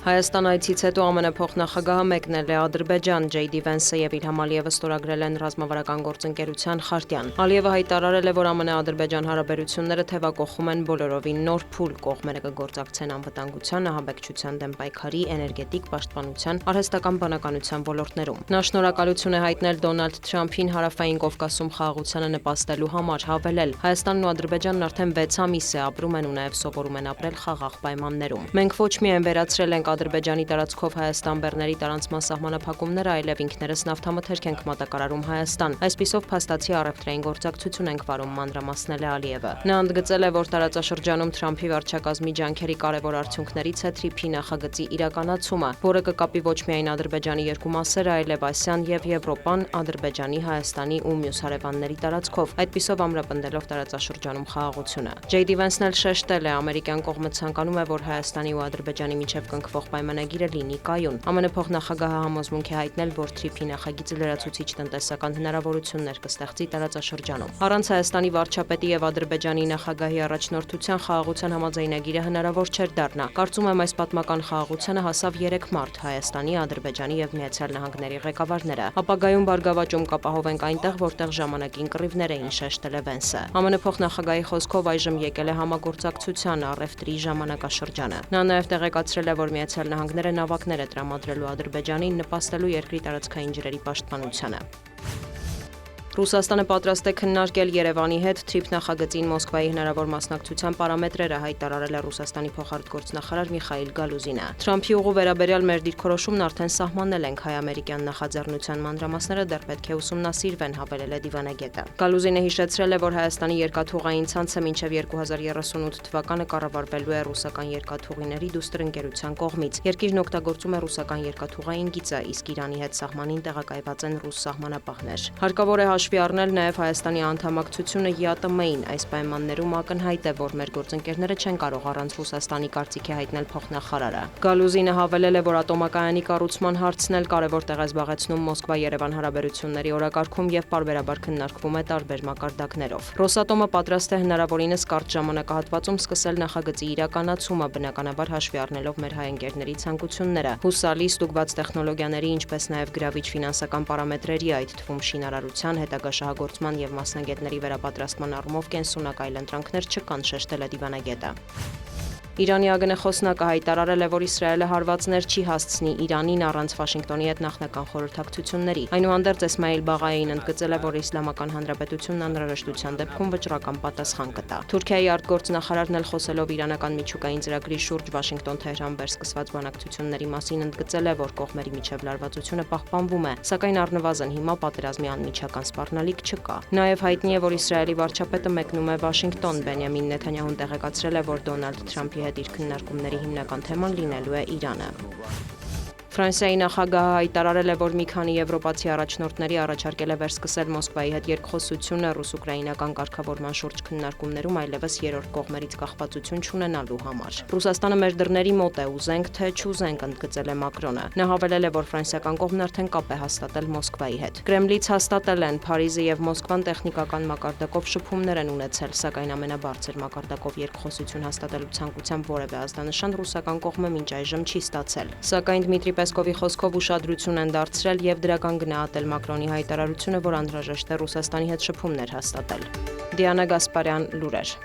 Հայաստան այցից հետո ԱՄՆ փոխնախագահը մեկնել է Ադրբեջան, Ջեյդի Վենսը եւ Իլհամ Ալիևը ստորագրել են ռազմավարական գործընկերության խարտիան։ Ալիևը հայտարարել է, որ ԱՄՆ-Ադրբեջան հարաբերությունները թևակողում են բոլորովին նոր փուլ, կողմերը կգործակցեն անվտանգության, ահաբեկչության դեմ պայքարի, էներգետիկ պաշտպանության, արհեստական բանականության ոլորտներում։ Նա շնորհակալություն է հայտնել Դոնալդ Թրամփին Հարավային Կովկասում խաղաղությանը նպաստելու համար, հավելել. Հայաստանն ու Ադրբեջանն արդեն 6 ամիս է ապրում են ու նաեւ սովորում են ապրել խաղաղ պայմաններում։ Մենք ոչ միայն վերացրել ենք Ադրբեջանի տարածքով Հայաստան-Բեռների տարանցման սահմանափակումները, այլև ինքներս նավթամթերք ենք մատակարարում Հայաստան։ Այսպիսով փաստացի առևտրային գործակցություն ենք վարում, մանրամասնել է Ալիևը։ Նա ընդգծել է, որ տարածաշրջանում Թրամփի վարչակազմի ջանքերի կարևոր արդյունքներից է TRIP-ի նախագծի իրականացումը, որը կկապի ոչ միայն Ադրբեջանի երկու մասերը, այլև Ասիան եւ Եվրոպան Ադրբեջանի, Հայաստանի ու մյուս հարևանների տարածքով, այդպիսով ամրապնդելով տարածաշրջանում խաղաղությունը։ Ջեյդի Վենսն էլ շեշտել է, ամերիկյան կողմը ցանկանում է, որ Հայաստանի ու Ադրբեջանի միջև կնքվող պայմանագիրը լինի կայուն։ ԱՄՆ փոխնախագահը համոզմունք է հայտնել, որ TRIP-ի նախագիծը լրացուցիչ տնտեսական հնարավորություններ կստեղծի տարածաշրջանում։ Առանց Հայաստանի վարչապետի եւ Ադրբեջանի նախագահի առաջնորդության խաղաղության համաձայնագիրը հնարավոր չէր դառնա։ Կարծում եմ, այս պատմական խաղաղությանը հասավ 3 մարտ Հայաստանի, Ադրբեջանի եւ Միացյալ Նահանգների ղեկավարները։ Ապագայում բարգավաճում կապահովենք այնտեղ, որտեղ ժամանակին կռիվներ էին, շեշտել է Վենսը։ ԱՄՆ փոխնախագահի խոսքով այժմ եկել է համագործակցության առևտրի ժամանակաշրջանը։ Նա նաեւ տեղեկացրել է, որ Միացյալ Նահանգները նավակներ է տրամադրելու Ադրբեջանին, նպաստելու երկրի տարածքային ջրերի պաշտպանությանը։ Ռուսաստանը պատրաստ է քննարկել Երևանի հետ TRIP նախագծին Մոսկվայի հնարավոր մասնակցության պարամետրերը, հայտարարել է Ռուսաստանի փոխարտգործնախարար Միխայիլ Գալուզինը։ Թրամփի ուղու վերաբերյալ մեր դիրքորոշումն արդեն սահմանել ենք, հայ-ամերիկյան նախաձեռնության մանրամասները դեռ պետք է ուսումնասիրվեն, հավելել է դիվանագետը։ Գալուզինը հիշեցրել է, որ Հայաստանի երկաթուղային ցանցը մինչև 2038 թվականը կառավարվելու է ռուսական երկաթուղիների դուստրընկերության կողմից։ Երկիրն օգտագործում է ռուսական երկաթուղային գիծը, իսկ Իրանի հետ սահմանին տեղակայված են ռուս սահմանապահներ։ Հարկավոր է հաշվի առնել նաև Հայաստանի անդամակցությունը ԵԱՏՄ-ին։ Այս պայմաններում ակնհայտ է, որ մեր գործընկերները չեն կարող առանց Ռուսաստանի կարծիքի հայտնել փոխնախարարը։ Գալուզինը հավելել է, որ ատոմակայանի կառուցման հարցն էլ կարևոր տեղ է զբաղեցնում Մոսկվա-Երևան հարաբերությունների օրակարգում եւ պարբերաբար քննարկվում է տարբեր մակարդակներով։ Ռոսատոմը պատրաստ է հնարավորինս կարճ ժամանակահատվածում սկսել նախագծի իրականացումը, բնականաբար հաշվի առնելով մեր հայ ընկերների ցանկությունները, հուսալի ստուգված տեխնոլոգիաների, ինչպես նաև գրավիչ ֆինանսական պարամետրերի, այդ թվում շինարարության, հետագա շահագործման եւ մասնագետների վերապատրաստման առումով կենսունակ այլընտրանքներ չկան, շեշտել է դիվանագետը։ Իրանի ԱԳՆ խոսնակը հայտարարել է, որ Իսրայելը հարվածներ չի հասցնի Իրանին առանց Վաշինգտոնի հետ նախնական խորհրդակցությունների։ Այնուհանդերձ Էսմայիլ Բաղային ընդգծել է, որ Իսլամական Հանրապետությունն անհրաժեշտության դեպքում վճռական պատասխան կտա։ Թուրքիայի արտգործնախարարն էլ խոսելով իրանական միջուկային ծրագրի շուրջ Վաշինգտոն-Թեհրան վերսկսված բանակցությունների մասին ընդգծել է, որ կողմերի միջև լարվածությունը պահպանվում է, սակայն առնվազն հիմա պատերազմի անմիջական սպառնալիք չկա։ Նաև հայտնի է, որ Իսրայելի վարչապետը մեկնում է Վաշինգտոն։ Բենյամին Նեթանյահուն տեղեկացրել է, որ Դոնալդ Թրամփի հետ իր քննարկումների հիմնական թեման լինելու է Իրանը։ Ֆրանսիայի նախագահը հայտարարել է, որ մի քանի եվրոպացի առաջնորդների առաջարկել է վերսկսել Մոսկվայի հետ երկխոսությունը ռուս-ուկրաինական կարգավորման շուրջ քննարկումներում այլևս երրորդ կողմերից կախվածություն չունենալու համար։ Ռուսաստանը մեր դռների մոտ է, ուզենք թե չուզենք, ընդգծել է Մակրոնը։ Նա հավելել է, որ ֆրանսիական կողմն արդեն կապ է հաստատել Մոսկվայի հետ։ Կրեմլից հաստատել են Փարիզը եւ Մոսկվան տեխնիկական մակարդակով շփումներ են ունեցել, սակայն ամենաբարձր մակարդակով երկխոսություն հաստատելու ցանկությամբ որևէ ազդանշան ռուսական կողմը մինչ այժմ չի ստացել։ Սակայն Դմիտրի Պեսկովի խոսքով ուշադրություն են դարձրել եւ դրական գնահատել Մակրոնի հայտարարությունը, որ անհրաժեշտ է Ռուսաստանի հետ շփումներ հաստատել։ Դիանա Գասպարյան, լուրեր։